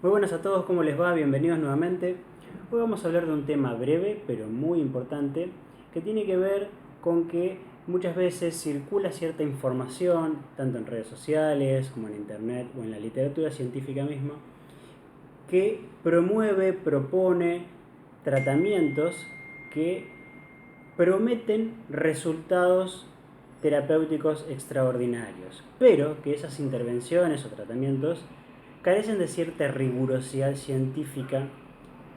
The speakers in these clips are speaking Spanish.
Muy buenas a todos, ¿cómo les va? Bienvenidos nuevamente. Hoy vamos a hablar de un tema breve, pero muy importante, que tiene que ver con que muchas veces circula cierta información, tanto en redes sociales como en internet o en la literatura científica misma, que promueve, propone tratamientos que prometen resultados terapéuticos extraordinarios, pero que esas intervenciones o tratamientos carecen de cierta rigurosidad científica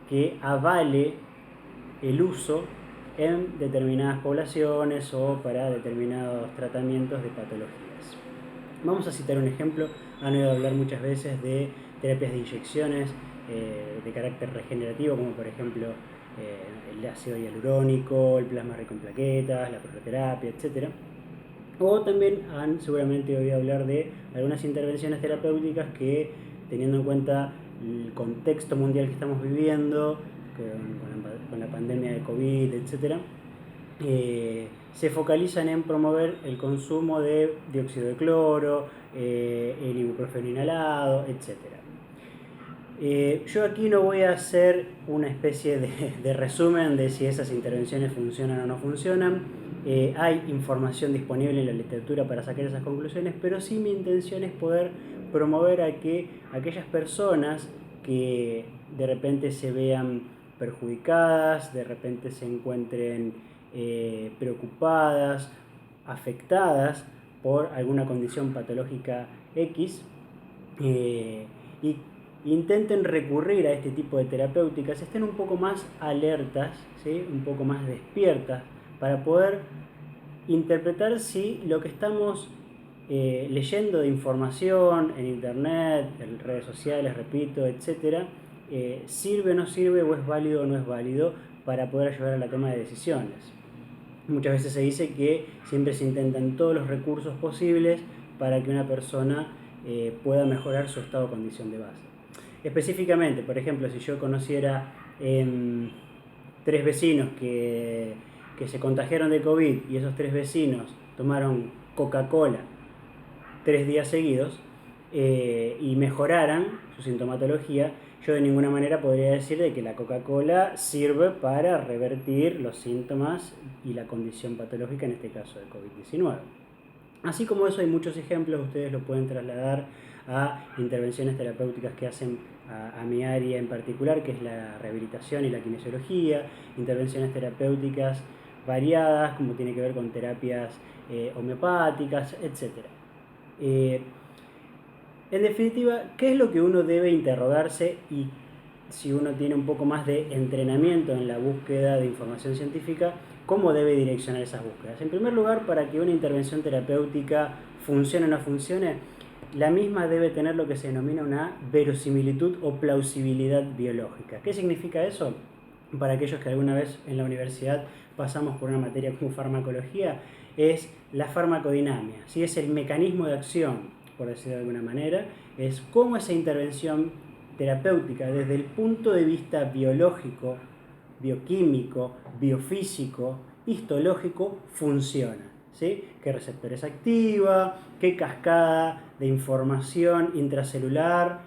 que avale el uso en determinadas poblaciones o para determinados tratamientos de patologías. Vamos a citar un ejemplo. Han oído hablar muchas veces de terapias de inyecciones de carácter regenerativo, como por ejemplo el ácido hialurónico, el plasma rico en plaquetas, la prototerapia, etcétera. O también han seguramente oído hablar de algunas intervenciones terapéuticas que, teniendo en cuenta el contexto mundial que estamos viviendo, con la pandemia de COVID, etc., se focalizan en promover el consumo de dióxido de cloro, el ibuprofeno inhalado, etc. Yo aquí no voy a hacer una especie de resumen de si esas intervenciones funcionan o no funcionan. Hay información disponible en la literatura para sacar esas conclusiones, pero sí mi intención es poder promover a que aquellas personas que de repente se vean perjudicadas, de repente se encuentren preocupadas, afectadas por alguna condición patológica X, y intenten recurrir a este tipo de terapéuticas, estén un poco más alertas, ¿sí? Un poco más despiertas, para poder interpretar si lo que estamos leyendo de información en internet, en redes sociales, repito, etcétera, sirve o no sirve, o es válido o no es válido para poder ayudar a la toma de decisiones. Muchas veces se dice que siempre se intentan todos los recursos posibles para que una persona pueda mejorar su estado o condición de base. Específicamente, por ejemplo, si yo conociera tres vecinos que se contagiaron de COVID y esos tres vecinos tomaron Coca-Cola 3 días seguidos y mejoraran su sintomatología, yo de ninguna manera podría decir de que la Coca-Cola sirve para revertir los síntomas y la condición patológica, en este caso de COVID-19. Así como eso hay muchos ejemplos, ustedes lo pueden trasladar a intervenciones terapéuticas que hacen a mi área en particular, que es la rehabilitación y la kinesiología, intervenciones terapéuticas variadas, como tiene que ver con terapias homeopáticas, etc. Eh, en definitiva, ¿qué es lo que uno debe interrogarse y si uno tiene un poco más de entrenamiento en la búsqueda de información científica, cómo debe direccionar esas búsquedas? En primer lugar, para que una intervención terapéutica funcione o no funcione, la misma debe tener lo que se denomina una verosimilitud o plausibilidad biológica. ¿Qué significa eso? Para aquellos que alguna vez en la universidad pasamos por una materia como farmacología, es la farmacodinamia, ¿sí? Es el mecanismo de acción, por decirlo de alguna manera, es cómo esa intervención terapéutica desde el punto de vista biológico, bioquímico, biofísico, histológico funciona. ¿Sí? ¿Qué receptores activa? ¿Qué cascada de información intracelular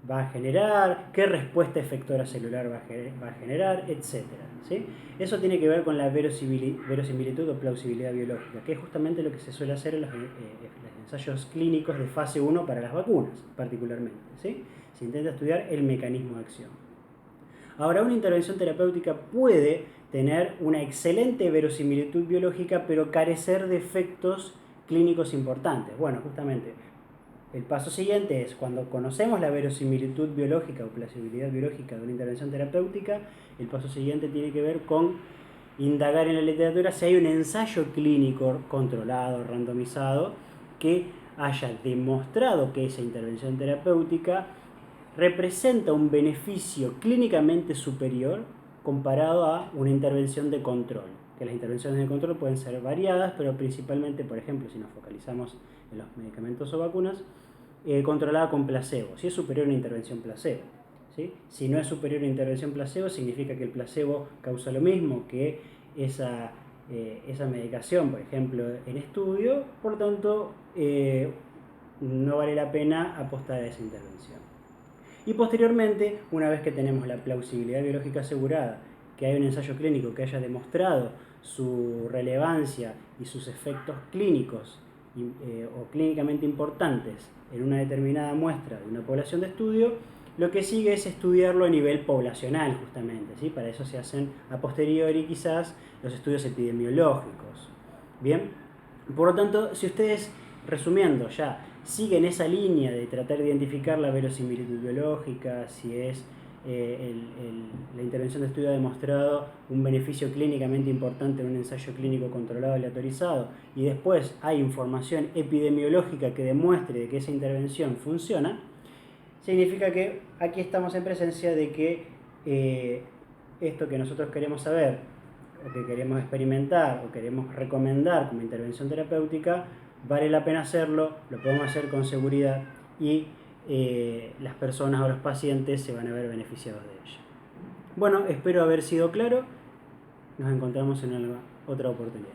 va a generar? ¿Qué respuesta efectora celular va a generar? Etcétera. ¿Sí? Eso tiene que ver con la verosimilitud o plausibilidad biológica, que es justamente lo que se suele hacer en los ensayos clínicos de fase 1 para las vacunas, particularmente. ¿Sí? Se intenta estudiar el mecanismo de acción. Ahora, una intervención terapéutica puede tener una excelente verosimilitud biológica, pero carecer de efectos clínicos importantes. Bueno, justamente, el paso siguiente es, cuando conocemos la verosimilitud biológica o plausibilidad biológica de una intervención terapéutica, el paso siguiente tiene que ver con indagar en la literatura si hay un ensayo clínico controlado, randomizado, que haya demostrado que esa intervención terapéutica representa un beneficio clínicamente superior comparado a una intervención de control. Que las intervenciones de control pueden ser variadas, pero principalmente, por ejemplo, si nos focalizamos en los medicamentos o vacunas, controlada con placebo, si es superior a una intervención placebo. ¿Sí? Si no es superior a una intervención placebo, significa que el placebo causa lo mismo que esa medicación, por ejemplo, en estudio, por tanto, no vale la pena apostar a esa intervención. Y posteriormente, una vez que tenemos la plausibilidad biológica asegurada, que hay un ensayo clínico que haya demostrado su relevancia y sus efectos clínicos o clínicamente importantes en una determinada muestra de una población de estudio, lo que sigue es estudiarlo a nivel poblacional justamente, ¿sí? Para eso se hacen a posteriori quizás los estudios epidemiológicos. Bien, por lo tanto, si ustedes, resumiendo ya, siguen esa línea de tratar de identificar la verosimilitud biológica, si es la intervención de estudio ha demostrado un beneficio clínicamente importante en un ensayo clínico controlado aleatorizado, y después hay información epidemiológica que demuestre que esa intervención funciona, significa que aquí estamos en presencia de que esto que nosotros queremos saber, o que queremos experimentar, o queremos recomendar como intervención terapéutica, vale la pena hacerlo, lo podemos hacer con seguridad y las personas o los pacientes se van a ver beneficiados de ello. Bueno, espero haber sido claro. Nos encontramos en otra oportunidad.